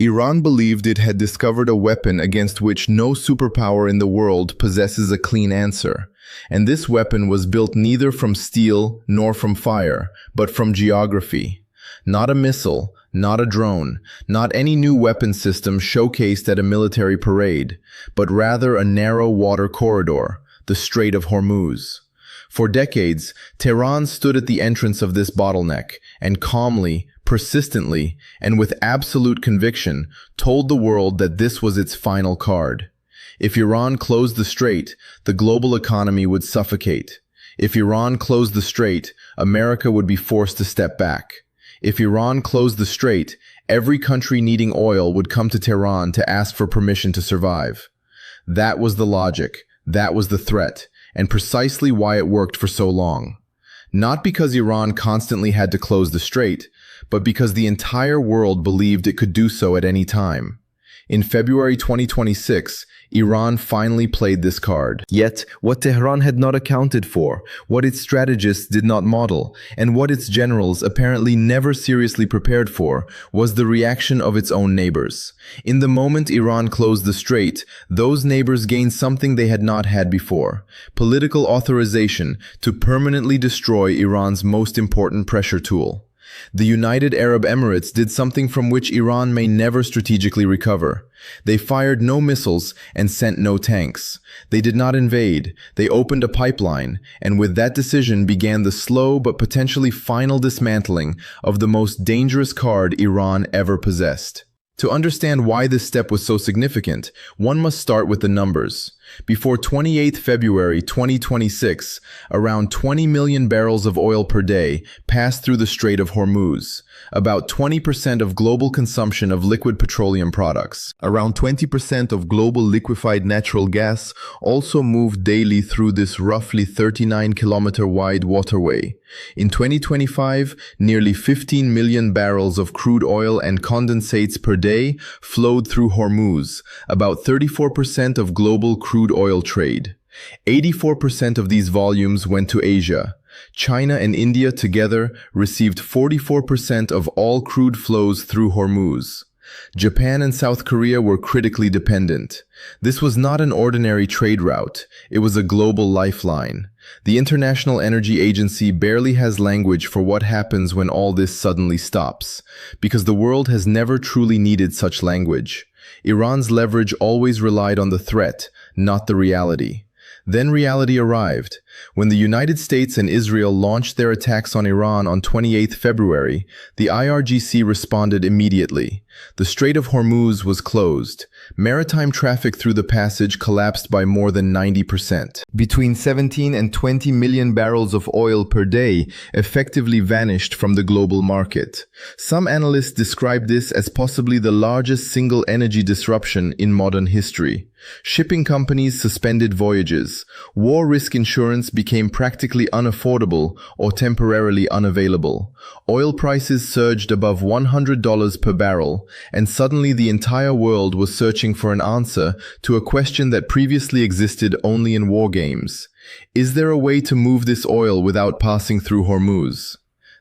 Iran believed it had discovered a weapon against which no superpower in the world possesses a clean answer. And this weapon was built neither from steel nor from fire, but from geography. Not a missile, not a drone, not any new weapon system showcased at a military parade, but rather a narrow water corridor, the Strait of Hormuz. For decades, Tehran stood at the entrance of this bottleneck and calmly, persistently, and with absolute conviction, told the world that this was its final card. If Iran closed the strait, the global economy would suffocate. If Iran closed the strait, America would be forced to step back. If Iran closed the strait, every country needing oil would come to Tehran to ask for permission to survive. That was the logic, that was the threat, and precisely why it worked for so long. Not because Iran constantly had to close the strait, but because the entire world believed it could do so at any time. In February 2026, Iran finally played this card. Yet, what Tehran had not accounted for, what its strategists did not model, and what its generals apparently never seriously prepared for, was the reaction of its own neighbors. In the moment Iran closed the strait, those neighbors gained something they had not had before: political authorization to permanently destroy Iran's most important pressure tool. The United Arab Emirates did something from which Iran may never strategically recover. They fired no missiles and sent no tanks. They did not invade. They opened a pipeline, and with that decision began the slow but potentially final dismantling of the most dangerous card Iran ever possessed. To understand why this step was so significant, one must start with the numbers. Before 28 February 2026, around 20 million barrels of oil per day passed through the Strait of Hormuz, about 20% of global consumption of liquid petroleum products. Around 20% of global liquefied natural gas also moved daily through this roughly 39-kilometer wide waterway. In 2025, nearly 15 million barrels of crude oil and condensates per day flowed through Hormuz, about 34% of global crude oil trade. 84% of these volumes went to Asia. China and India together received 44% of all crude flows through Hormuz. Japan and South Korea were critically dependent. This was not an ordinary trade route, it was a global lifeline. The International Energy Agency barely has language for what happens when all this suddenly stops, because the world has never truly needed such language. Iran's leverage always relied on the threat, not the reality. Then reality arrived. When the United States and Israel launched their attacks on Iran on 28 February, the IRGC responded immediately. The Strait of Hormuz was closed. Maritime traffic through the passage collapsed by more than 90%. Between 17 and 20 million barrels of oil per day effectively vanished from the global market. Some analysts describe this as possibly the largest single energy disruption in modern history. Shipping companies suspended voyages. War risk insurance became practically unaffordable or temporarily unavailable. Oil prices surged above $100 per barrel, and suddenly the entire world was searching for an answer to a question that previously existed only in war games. Is there a way to move this oil without passing through Hormuz?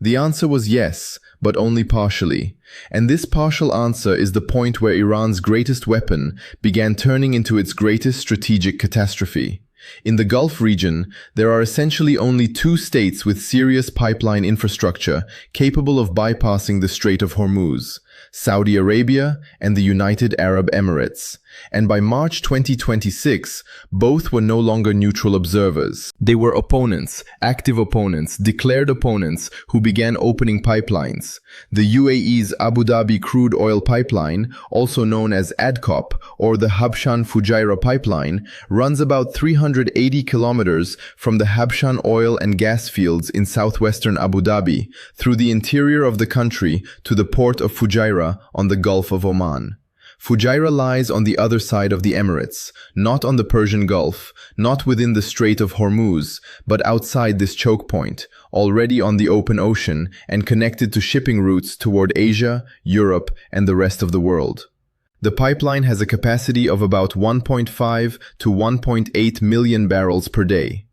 The answer was yes, but only partially. And this partial answer is the point where Iran's greatest weapon began turning into its greatest strategic catastrophe. In the Gulf region, there are essentially only two states with serious pipeline infrastructure capable of bypassing the Strait of Hormuz: Saudi Arabia and the United Arab Emirates. And by March 2026, both were no longer neutral observers. They were opponents, active opponents, declared opponents who began opening pipelines. The UAE's Abu Dhabi crude oil pipeline, also known as ADCOP, or the Habshan-Fujairah pipeline, runs about 380 kilometers from the Habshan oil and gas fields in southwestern Abu Dhabi through the interior of the country to the port of Fujairah on the Gulf of Oman. Fujairah lies on the other side of the Emirates, not on the Persian Gulf, not within the Strait of Hormuz, but outside this choke point, already on the open ocean and connected to shipping routes toward Asia, Europe, and the rest of the world. The pipeline has a capacity of about 1.5 to 1.8 million barrels per day.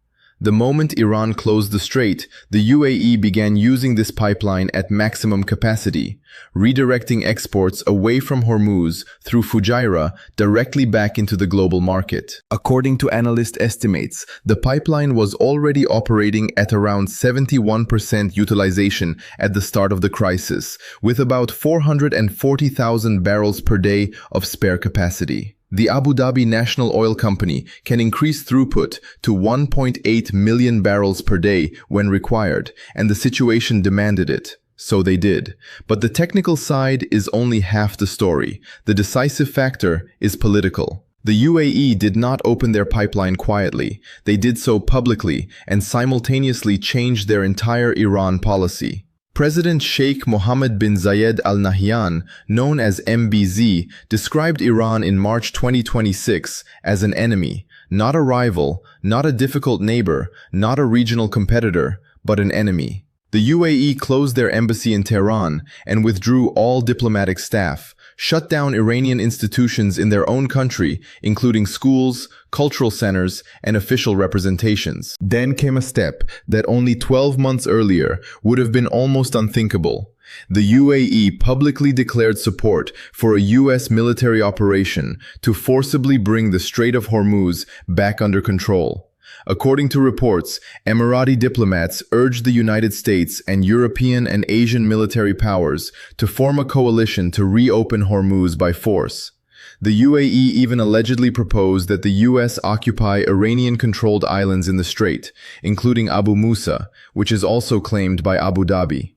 The moment Iran closed the strait, the UAE began using this pipeline at maximum capacity, redirecting exports away from Hormuz through Fujairah directly back into the global market. According to analyst estimates, the pipeline was already operating at around 71% utilization at the start of the crisis, with about 440,000 barrels per day of spare capacity. The Abu Dhabi National Oil Company can increase throughput to 1.8 million barrels per day when required, and the situation demanded it. So they did. But the technical side is only half the story. The decisive factor is political. The UAE did not open their pipeline quietly. They did so publicly and simultaneously changed their entire Iran policy. President Sheikh Mohammed bin Zayed Al Nahyan, known as MBZ, described Iran in March 2026 as an enemy, not a rival, not a difficult neighbor, not a regional competitor, but an enemy. The UAE closed their embassy in Tehran and withdrew all diplomatic staff, shut down Iranian institutions in their own country, including schools, cultural centers, and official representations. Then came a step that only 12 months earlier would have been almost unthinkable. The UAE publicly declared support for a US military operation to forcibly bring the Strait of Hormuz back under control. According to reports, Emirati diplomats urged the United States and European and Asian military powers to form a coalition to reopen Hormuz by force. The UAE even allegedly proposed that the US occupy Iranian-controlled islands in the strait, including Abu Musa, which is also claimed by Abu Dhabi.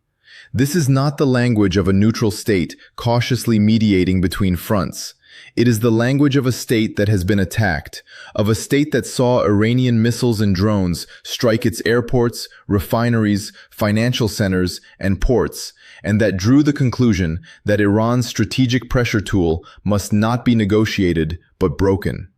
This is not the language of a neutral state cautiously mediating between fronts. It is the language of a state that has been attacked, of a state that saw Iranian missiles and drones strike its airports, refineries, financial centers, and ports, and that drew the conclusion that Iran's strategic pressure tool must not be negotiated, but broken.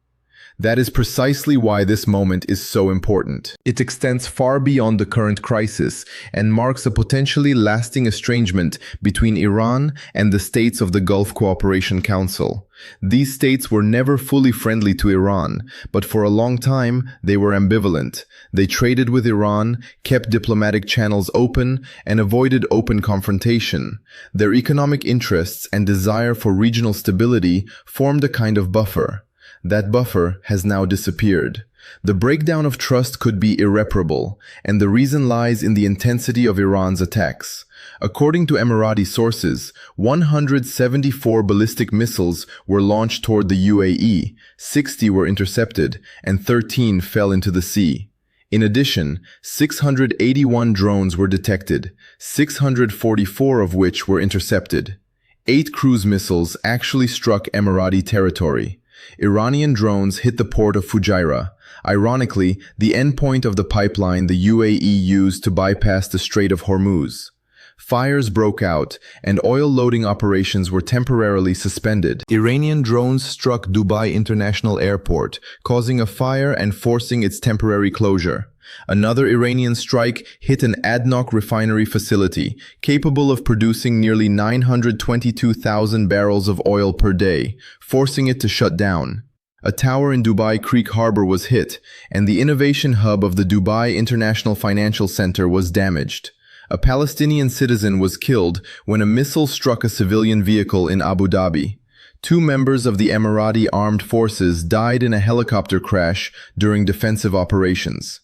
That is precisely why this moment is so important. It extends far beyond the current crisis and marks a potentially lasting estrangement between Iran and the states of the Gulf Cooperation Council. These states were never fully friendly to Iran, but for a long time they were ambivalent. They traded with Iran, kept diplomatic channels open, and avoided open confrontation. Their economic interests and desire for regional stability formed a kind of buffer. That buffer has now disappeared. The breakdown of trust could be irreparable, and the reason lies in the intensity of Iran's attacks. According to Emirati sources, 174 ballistic missiles were launched toward the UAE, 60 were intercepted, and 13 fell into the sea. In addition, 681 drones were detected, 644 of which were intercepted. 8 cruise missiles actually struck Emirati territory. Iranian drones hit the port of Fujairah, ironically, the endpoint of the pipeline the UAE used to bypass the Strait of Hormuz. Fires broke out, and oil loading operations were temporarily suspended. Iranian drones struck Dubai International Airport, causing a fire and forcing its temporary closure. Another Iranian strike hit an ADNOC refinery facility, capable of producing nearly 922,000 barrels of oil per day, forcing it to shut down. A tower in Dubai Creek Harbor was hit, and the innovation hub of the Dubai International Financial Center was damaged. A Palestinian citizen was killed when a missile struck a civilian vehicle in Abu Dhabi. 2 members of the Emirati armed forces died in a helicopter crash during defensive operations.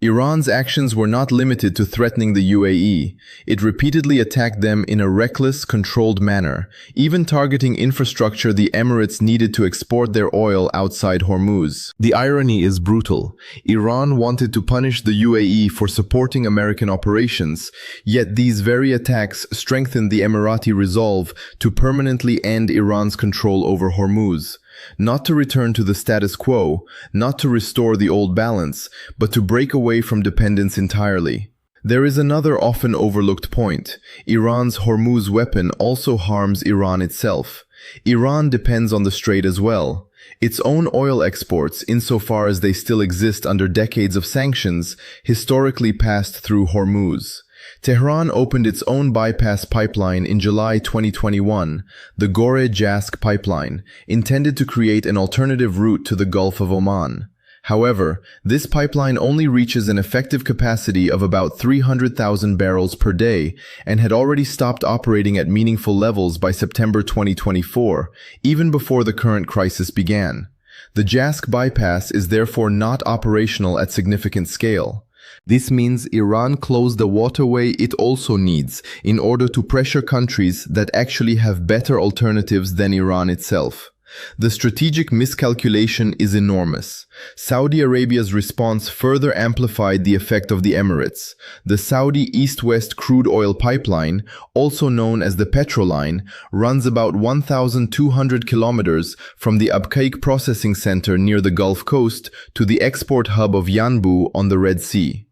Iran's actions were not limited to threatening the UAE. It repeatedly attacked them in a reckless, controlled manner, even targeting infrastructure the Emirates needed to export their oil outside Hormuz. The irony is brutal. Iran wanted to punish the UAE for supporting American operations, yet these very attacks strengthened the Emirati resolve to permanently end Iran's control over Hormuz. Not to return to the status quo, not to restore the old balance, but to break away from dependence entirely. There is another often overlooked point. Iran's Hormuz weapon also harms Iran itself. Iran depends on the strait as well. Its own oil exports, insofar as they still exist under decades of sanctions, historically passed through Hormuz. Tehran opened its own bypass pipeline in July 2021, the Gore-Jask pipeline, intended to create an alternative route to the Gulf of Oman. However, this pipeline only reaches an effective capacity of about 300,000 barrels per day and had already stopped operating at meaningful levels by September 2024, even before the current crisis began. The Jask bypass is therefore not operational at significant scale. This means Iran closed the waterway it also needs in order to pressure countries that actually have better alternatives than Iran itself. The strategic miscalculation is enormous. Saudi Arabia's response further amplified the effect of the Emirates. The Saudi East-West crude oil pipeline, also known as the Petroline, runs about 1,200 kilometers from the Abqaiq processing center near the Gulf Coast to the export hub of Yanbu on the Red Sea.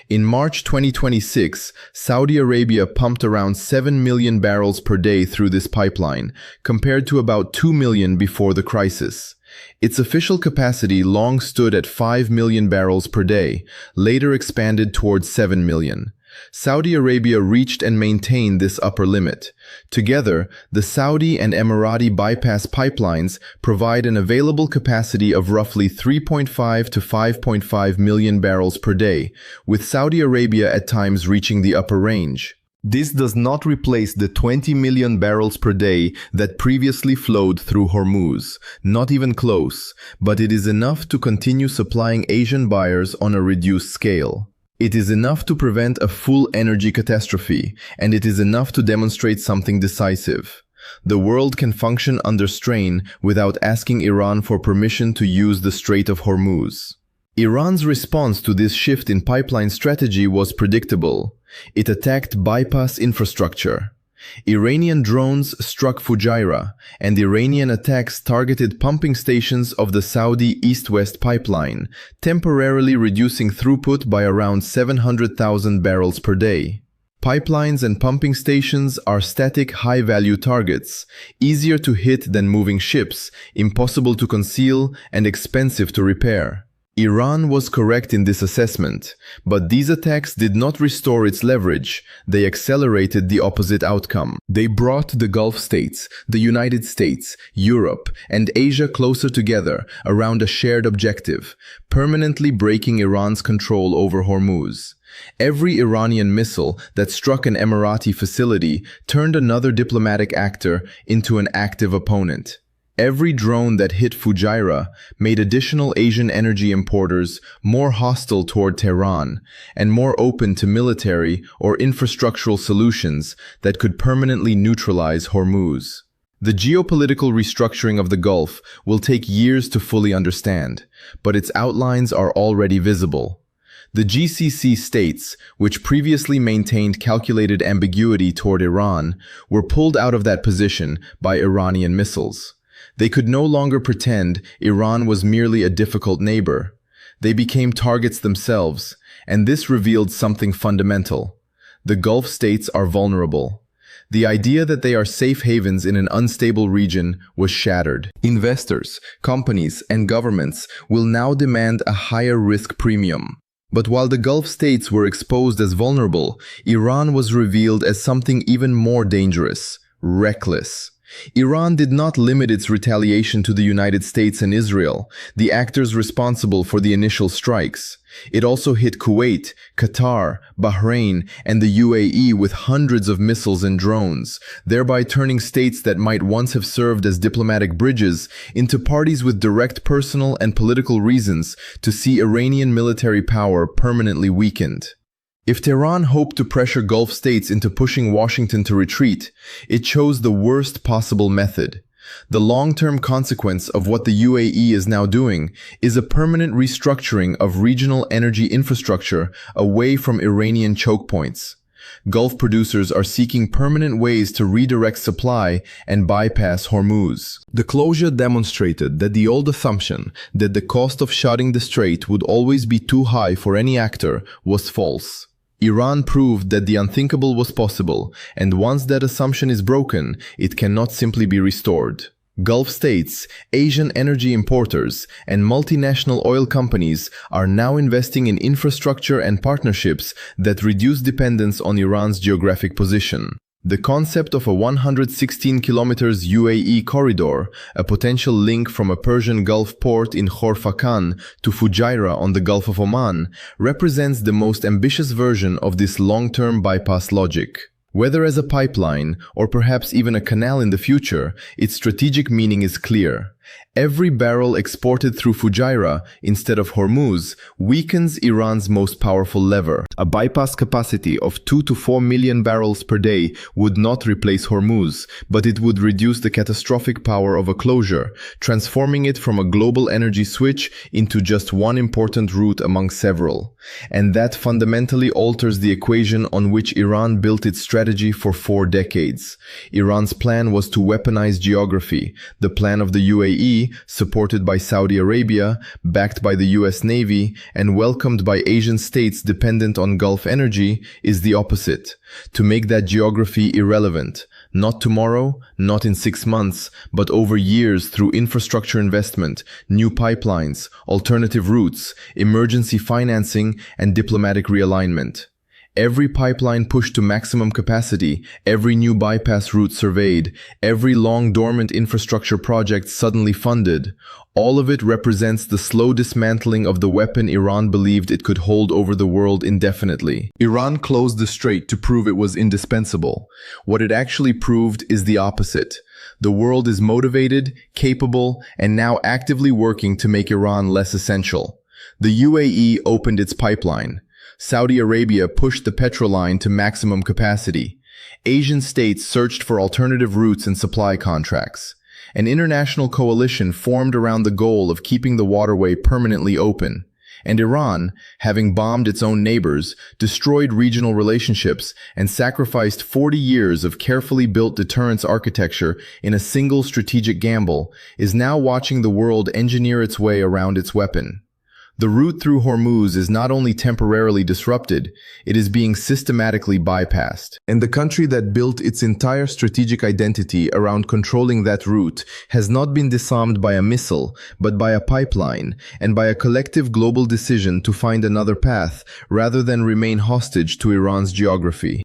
In March 2026, Saudi Arabia pumped around 7 million barrels per day through this pipeline, compared to about 2 million before the crisis. Its official capacity long stood at 5 million barrels per day, later expanded towards 7 million. Saudi Arabia reached and maintained this upper limit. Together, the Saudi and Emirati bypass pipelines provide an available capacity of roughly 3.5 to 5.5 million barrels per day, with Saudi Arabia at times reaching the upper range. This does not replace the 20 million barrels per day that previously flowed through Hormuz, not even close, but it is enough to continue supplying Asian buyers on a reduced scale. It is enough to prevent a full energy catastrophe, and it is enough to demonstrate something decisive. The world can function under strain without asking Iran for permission to use the Strait of Hormuz. Iran's response to this shift in pipeline strategy was predictable. It attacked bypass infrastructure. Iranian drones struck Fujairah, and Iranian attacks targeted pumping stations of the Saudi East-West pipeline, temporarily reducing throughput by around 700,000 barrels per day. Pipelines and pumping stations are static, high-value targets, easier to hit than moving ships, impossible to conceal, and expensive to repair. Iran was correct in this assessment, but these attacks did not restore its leverage. They accelerated the opposite outcome. They brought the Gulf states, the United States, Europe, and Asia closer together around a shared objective, permanently breaking Iran's control over Hormuz. Every Iranian missile that struck an Emirati facility turned another diplomatic actor into an active opponent. Every drone that hit Fujairah made additional Asian energy importers more hostile toward Tehran and more open to military or infrastructural solutions that could permanently neutralize Hormuz. The geopolitical restructuring of the Gulf will take years to fully understand, but its outlines are already visible. The GCC states, which previously maintained calculated ambiguity toward Iran, were pulled out of that position by Iranian missiles. They could no longer pretend Iran was merely a difficult neighbor. They became targets themselves, and this revealed something fundamental. The Gulf states are vulnerable. The idea that they are safe havens in an unstable region was shattered. Investors, companies, and governments will now demand a higher risk premium. But while the Gulf states were exposed as vulnerable, Iran was revealed as something even more dangerous, reckless. Iran did not limit its retaliation to the United States and Israel, the actors responsible for the initial strikes. It also hit Kuwait, Qatar, Bahrain, and the UAE with hundreds of missiles and drones, thereby turning states that might once have served as diplomatic bridges into parties with direct personal and political reasons to see Iranian military power permanently weakened. If Tehran hoped to pressure Gulf states into pushing Washington to retreat, it chose the worst possible method. The long-term consequence of what the UAE is now doing is a permanent restructuring of regional energy infrastructure away from Iranian chokepoints. Gulf producers are seeking permanent ways to redirect supply and bypass Hormuz. The closure demonstrated that the old assumption that the cost of shutting the strait would always be too high for any actor was false. Iran proved that the unthinkable was possible, and once that assumption is broken, it cannot simply be restored. Gulf states, Asian energy importers, and multinational oil companies are now investing in infrastructure and partnerships that reduce dependence on Iran's geographic position. The concept of a 116 kilometers UAE corridor, a potential link from a Persian Gulf port in Khor-Fakkan to Fujairah on the Gulf of Oman, represents the most ambitious version of this long-term bypass logic. Whether as a pipeline or perhaps even a canal in the future, its strategic meaning is clear. Every barrel exported through Fujairah instead of Hormuz weakens Iran's most powerful lever. A bypass capacity of 2 to 4 million barrels per day would not replace Hormuz, but it would reduce the catastrophic power of a closure, transforming it from a global energy switch into just one important route among several. And that fundamentally alters the equation on which Iran built its strategy for 4 decades. Iran's plan was to weaponize geography. The plan of the UAE, supported by Saudi Arabia, backed by the US Navy, and welcomed by Asian states dependent on Gulf energy, is the opposite: to make that geography irrelevant. Not tomorrow, not in 6 months, but over years through infrastructure investment, new pipelines, alternative routes, emergency financing, and diplomatic realignment. Every pipeline pushed to maximum capacity, every new bypass route surveyed, every long-dormant infrastructure project suddenly funded, all of it represents the slow dismantling of the weapon Iran believed it could hold over the world indefinitely. Iran closed the strait to prove it was indispensable. What it actually proved is the opposite. The world is motivated, capable, and now actively working to make Iran less essential. The UAE opened its pipeline. Saudi Arabia pushed the petrol line to maximum capacity. Asian states searched for alternative routes and supply contracts. An international coalition formed around the goal of keeping the waterway permanently open. And Iran, having bombed its own neighbors, destroyed regional relationships, and sacrificed 40 years of carefully built deterrence architecture in a single strategic gamble, is now watching the world engineer its way around its weapon. The route through Hormuz is not only temporarily disrupted, it is being systematically bypassed. And the country that built its entire strategic identity around controlling that route has not been disarmed by a missile, but by a pipeline, and by a collective global decision to find another path, rather than remain hostage to Iran's geography.